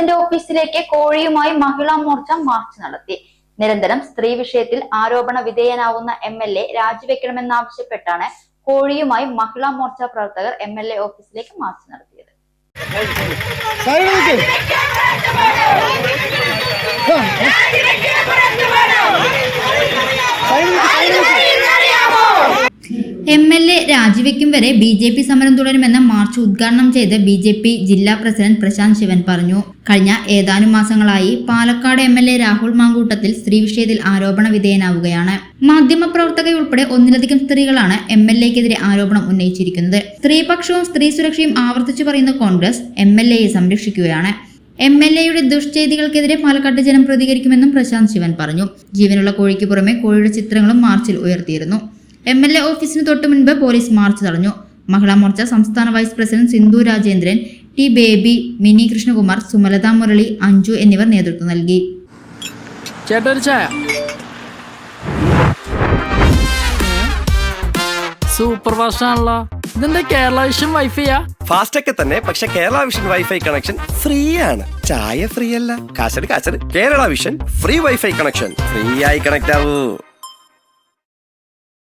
President ഓഫീസിലേക്ക് കോഴിയുമായി Mahila Morcha March നടത്തി. നിരന്തരം സ്ത്രീ വിഷയത്തിൽ ആരോപണ വിധേയനാവുന്ന MLA രാജിവെക്കണമെന്നാവശ്യപ്പെട്ടാണ് കോഴിയുമായി മഹിളാ മോർച്ച പ്രവർത്തകർ MLA ഓഫീസിലേക്ക് മാർച്ച് നടത്തിയത്. MLA രാജിവെക്കും വരെ BJP സമരം തുടരുമെന്ന മാർച്ച് ഉദ്ഘാടനം ചെയ്ത് BJP ജില്ലാ പ്രസിഡന്റ് പ്രശാന്ത് ശിവൻ പറഞ്ഞു. കഴിഞ്ഞ ഏതാനും മാസങ്ങളായി പാലക്കാട് MLA രാഹുൽ മാങ്കൂട്ടത്തിൽ സ്ത്രീ വിഷയത്തിൽ ആരോപണ വിധേയനാവുകയാണ്. മാധ്യമപ്രവർത്തകയുൾപ്പെടെ ഒന്നിലധികം സ്ത്രീകളാണ് MLAക്കെതിരെ ആരോപണം ഉന്നയിച്ചിരിക്കുന്നത്. സ്ത്രീപക്ഷവും സ്ത്രീ സുരക്ഷയും ആവർത്തിച്ചു പറയുന്ന കോൺഗ്രസ് MLAയെ സംരക്ഷിക്കുകയാണ്. MLAയുടെ ദുഷ്ചെയ്തികൾക്കെതിരെ പാലക്കാട്ട് ജനം പ്രതികരിക്കുമെന്നും പ്രശാന്ത് ശിവൻ പറഞ്ഞു. ജീവനുള്ള കോഴിക്ക് പുറമെ കോഴിയുടെ ചിത്രങ്ങളും മാർച്ചിൽ ഉയർത്തിയിരുന്നു. MLA ഓഫീസിന് തൊട്ടു മുൻപ് പോലീസ് മാർച്ച് തടഞ്ഞു. മഹിളാ മോർച്ച സംസ്ഥാന vice president Sindhu Rajendran, T Baby, Mini Krishnakumar, Sumalatha Murali, Anju എന്നിവർ നേതൃത്വം നൽകി. സൂപ്പർ ഫാസ്റ്റ് ആണല്ലോ. ഇതിന്റെ കേരള വിഷൻ വൈഫൈയാ? ഫാസ്റ്റ് ഒക്കെ തന്നെ, പക്ഷെ Kerala vision wifi connection free ആണ്. ചായ ഫ്രീ അല്ല, കാശട് Kerala vision free wifi connection. Free ആയി കണക്ട് ആവൂ.